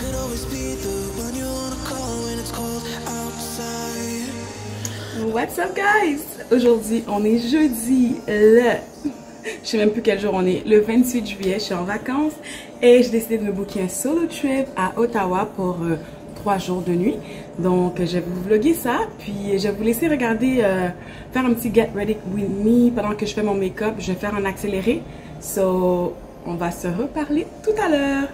could always be the one you wanna call when it's cold outside. What's up guys? Aujourd'hui on est jeudi je sais même plus quel jour on est, le 28 juillet, je suis en vacances et j'ai décidé de me booker un solo trip à Ottawa pour 3 jours de nuit. Donc je vais vous vlogger ça, puis je vais vous laisser regarder, faire un petit get ready with me pendant que je fais mon make-up. Je vais faire un accéléré, so on va se reparler tout à l'heure.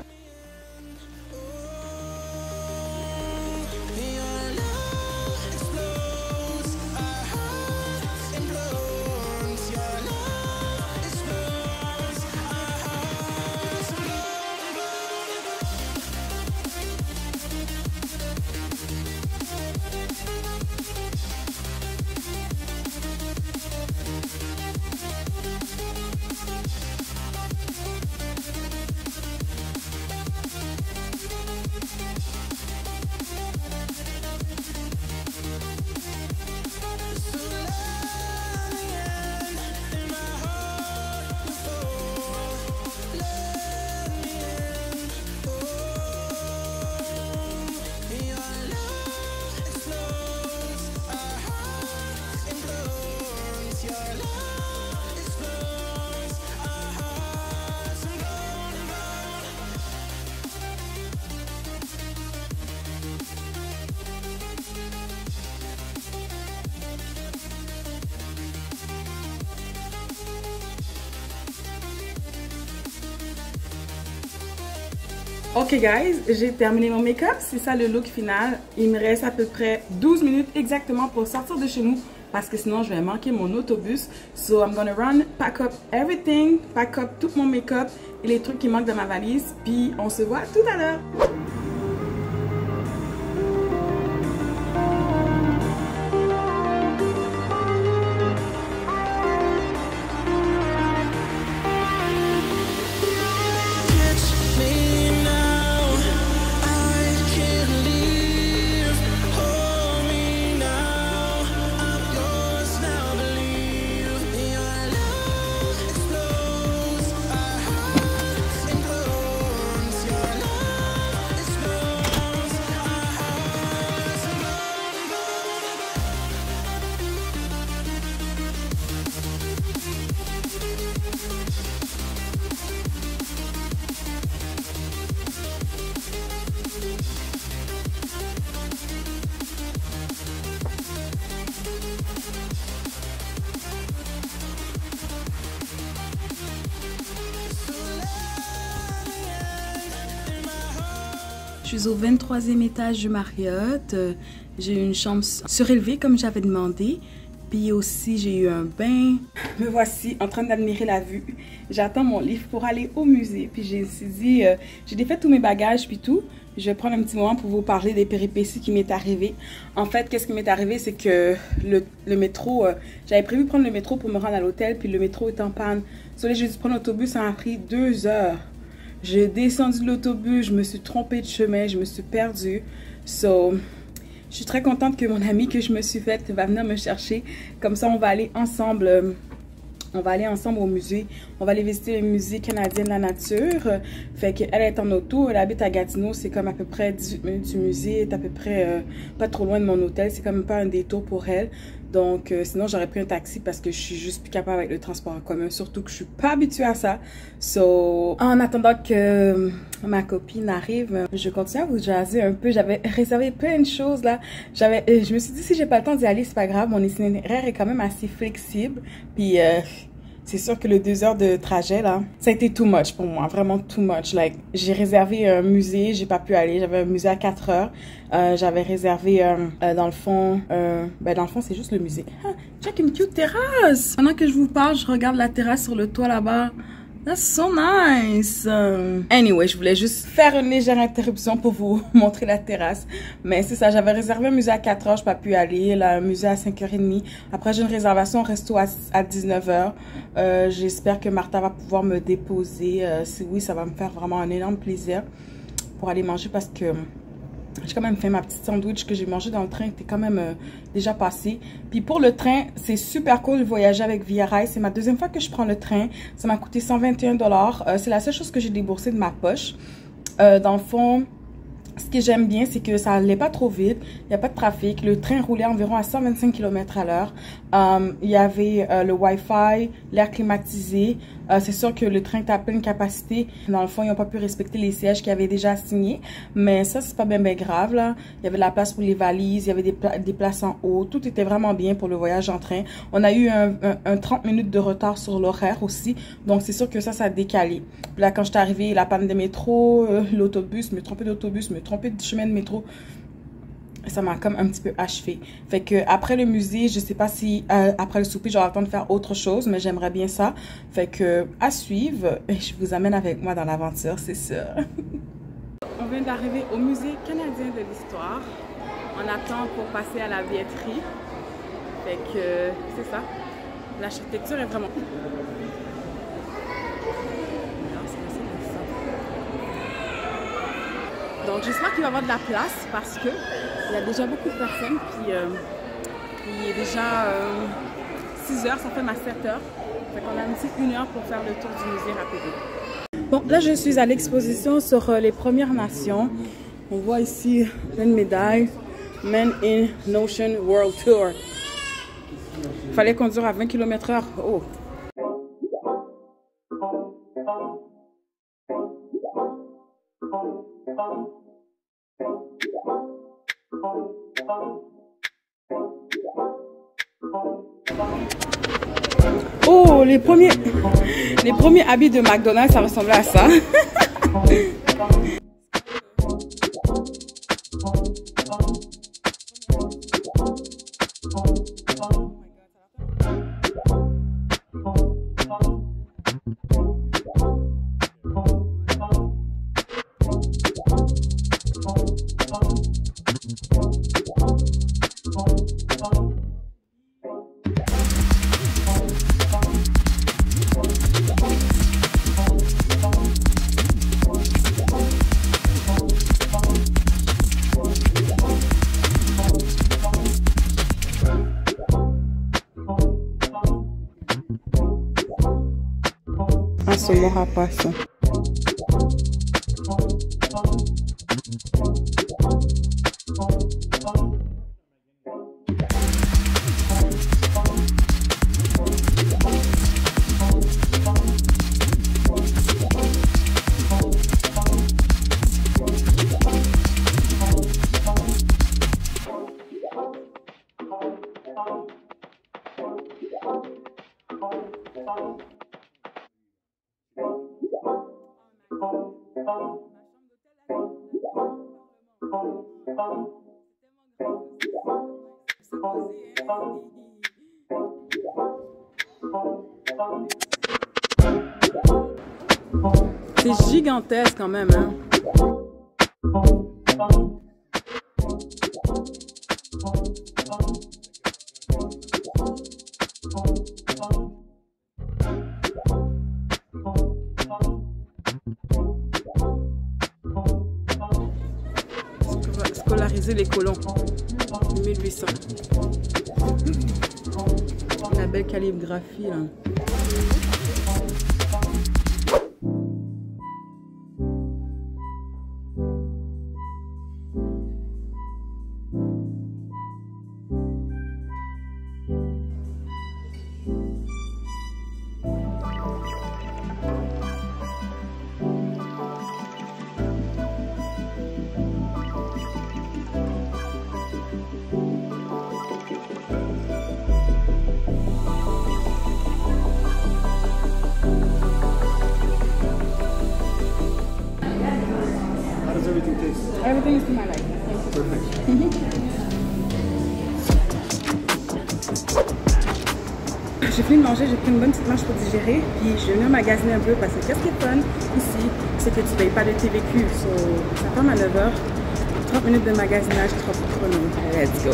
Ok guys, j'ai terminé mon make-up, c'est ça le look final. Il me reste à peu près 12 minutes exactement pour sortir de chez nous parce que sinon je vais manquer mon autobus. So I'm gonna run, pack up everything, pack up tout mon make-up et les trucs qui manquent dans ma valise. Puis on se voit tout à l'heure. Je suis au 23e étage du Marriott. J'ai eu une chambre surélevée comme j'avais demandé. Puis aussi j'ai eu un bain. Me voici en train d'admirer la vue. J'attends mon livre pour aller au musée. Puis j'ai dit, j'ai défait tous mes bagages puis tout. Je vais prendre un petit moment pour vous parler des péripéties qui m'est arrivé. En fait, qu'est-ce qui m'est arrivé, c'est que le métro, j'avais prévu prendre le métro pour me rendre à l'hôtel. Puis le métro est en panne. Sur les, j'ai dû prendre l'autobus, ça m'a pris 2 heures. J'ai descendu de l'autobus, je me suis trompée de chemin, je me suis perdue. So, je suis très contente que mon amie que je me suis faite va venir me chercher. Comme ça, on va aller ensemble. On va aller ensemble au musée. On va aller visiter le musée canadien de la nature. Fait qu'elle est en auto. Elle habite à Gatineau. C'est comme à peu près 18 minutes du musée. Elle est à peu près pas trop loin de mon hôtel. C'est comme pas un détour pour elle. Donc, sinon, j'aurais pris un taxi parce que je suis juste plus capable avec le transport en commun. Surtout que je suis pas habituée à ça. So, en attendant que ma copine arrive, je continue à vous jaser un peu. J'avais réservé plein de choses là. Je me suis dit, si j'ai pas le temps d'y aller, c'est pas grave. Mon itinéraire est quand même assez flexible. Puis, c'est sûr que le 2 heures de trajet, là, ça a été too much pour moi. Vraiment too much. Like, j'ai réservé un musée, j'ai pas pu aller. J'avais un musée à 4 heures. J'avais réservé, dans le fond, c'est juste le musée. Ah, check une cute terrasse! Pendant que je vous parle, je regarde la terrasse sur le toit là-bas. That's so nice. Anyway, je voulais juste faire une légère interruption pour vous montrer la terrasse. Mais c'est ça, j'avais réservé un musée à 4 heures, je n'ai pas pu aller. Là, un musée à 5h30. Après, j'ai une réservation au resto à 19 heures. J'espère que Martha va pouvoir me déposer. Si oui, ça va me faire vraiment un énorme plaisir pour aller manger parce que j'ai quand même fait ma petite sandwich que j'ai mangé dans le train, qui était quand même déjà passé. Puis pour le train, c'est super cool de voyager avec Via Rail. C'est ma deuxième fois que je prends le train. Ça m'a coûté 121 $. C'est la seule chose que j'ai déboursé de ma poche. Dans le fond, Ce que j'aime bien, c'est que ça n'allait pas trop vite, il n'y a pas de trafic, le train roulait environ à 125 km à l'heure. Il y avait le Wi-Fi, l'air climatisé. C'est sûr que le train était à pleine capacité. Dans le fond, ils n'ont pas pu respecter les sièges qu'ils avaient déjà assignés, mais ça, c'est pas bien grave, là. Il y avait de la place pour les valises, il y avait des places en haut. Tout était vraiment bien pour le voyage en train. On a eu un 30 minutes de retard sur l'horaire aussi, donc c'est sûr que ça a décalé. Puis là, quand je suis arrivée, la panne de métro, l'autobus, me tromper d'autobus, me tromper de chemin de métro, ça m'a comme un petit peu achevé. Fait que après le musée, je sais pas si après le souper, j'aurai le temps de faire autre chose, mais j'aimerais bien ça. Fait que à suivre, je vous amène avec moi dans l'aventure, c'est sûr. On vient d'arriver au musée canadien de l'histoire. On attend pour passer à la billetterie. Fait que c'est ça. L'architecture est vraiment... Donc j'espère qu'il va y avoir de la place parce que il y a déjà beaucoup de personnes, puis il est déjà 6 heures, ça fait ma 7 heures. Fait qu'on a un petit 1 heure pour faire le tour du musée rapidement. Bon, là je suis à l'exposition sur les Premières Nations. On voit ici plein de médailles. Men in Ocean World Tour. Il fallait conduire à 20 km/h. Oh! Oh, les premiers habits de McDonald's, ça ressemblait à ça. Un saumon rapace. C'est gigantesque quand même, hein? Scolariser les colons, 1800. La belle calligraphie, là. Everything is to my liking. Perfect. J'ai fini de manger, j'ai pris une bonne petite marche pour digérer, puis je vais venir magasiner un peu parce que qu'est-ce qui est fun ici, c'est que tu ne payes pas de TVQ. Ça ferme à 9h, 30 minutes de magasinage, 3 chrono. Let's go!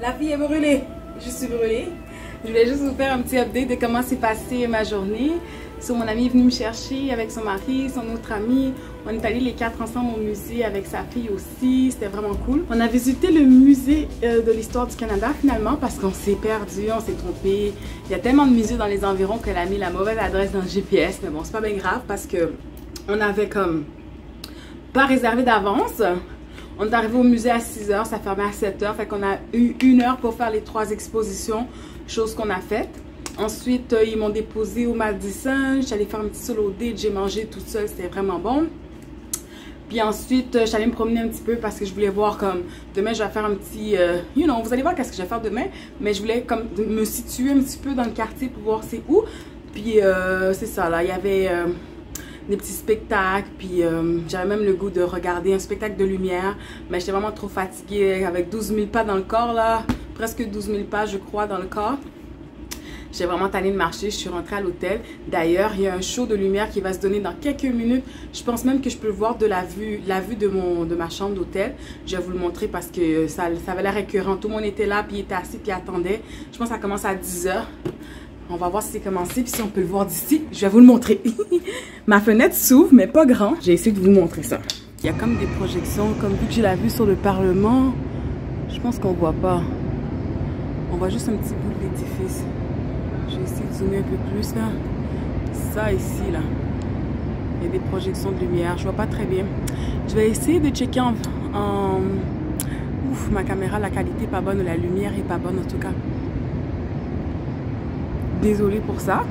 La vie est brûlée, je suis brûlée. Je voulais juste vous faire un petit update de comment s'est passée ma journée. So, mon ami est venu me chercher avec son mari, son autre ami. On est allés les 4 ensemble au musée avec sa fille aussi. C'était vraiment cool. On a visité le musée de l'histoire du Canada finalement parce qu'on s'est perdu, on s'est trompé. Il y a tellement de musées dans les environs qu'elle a mis la mauvaise adresse dans le GPS. Mais bon, c'est pas bien grave parce que on avait comme pas réservé d'avance. On est arrivé au musée à 6 h, ça fermait à 7 h. Fait qu'on a eu 1 heure pour faire les 3 expositions, chose qu'on a faite. Ensuite, ils m'ont déposé au Madison. J'allais faire un petit solo date, j'ai mangé toute seule, c'était vraiment bon. Puis ensuite, j'allais me promener un petit peu parce que je voulais voir comme... Demain, je vais faire un petit... vous allez voir qu'est-ce que je vais faire demain. Mais je voulais comme me situer un petit peu dans le quartier pour voir c'est où. Puis c'est ça, là, il y avait... des petits spectacles, puis j'avais même le goût de regarder un spectacle de lumière, mais j'étais vraiment trop fatiguée avec 12 000 pas dans le corps là, presque 12 000 pas je crois dans le corps. J'ai vraiment tanné de marcher, je suis rentrée à l'hôtel. D'ailleurs, il y a un show de lumière qui va se donner dans quelques minutes. Je pense même que je peux le voir de la vue de ma chambre d'hôtel. Je vais vous le montrer parce que ça avait l'air récurrent. Tout le monde était là, puis il était assis, puis il attendait. Je pense que ça commence à 10 h. On va voir si c'est commencé, puis si on peut le voir d'ici, je vais vous le montrer. Ma fenêtre s'ouvre, mais pas grand. J'ai essayé de vous montrer ça. Il y a comme des projections, comme vu que j'ai la vue sur le Parlement, je pense qu'on voit pas. On voit juste un petit bout de l'édifice. Je vais essayer de zoomer un peu plus là. Ça ici là. Il y a des projections de lumière, je vois pas très bien. Je vais essayer de checker en... Ouf, ma caméra, la qualité est pas bonne, la lumière est pas bonne en tout cas. Désolée pour ça.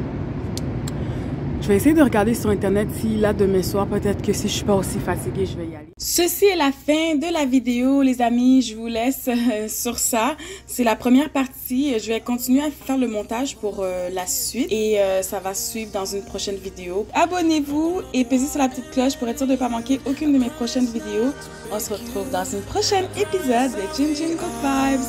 Je vais essayer de regarder sur internet si là demain soir, peut-être que si je suis pas aussi fatiguée, je vais y aller. Ceci est la fin de la vidéo, les amis. Je vous laisse sur ça. C'est la première partie. Je vais continuer à faire le montage pour la suite et ça va suivre dans une prochaine vidéo. Abonnez-vous et pesez sur la petite cloche pour être sûr de ne pas manquer aucune de mes prochaines vidéos. On se retrouve dans une prochaine épisode de Gin Gin Good Vibes.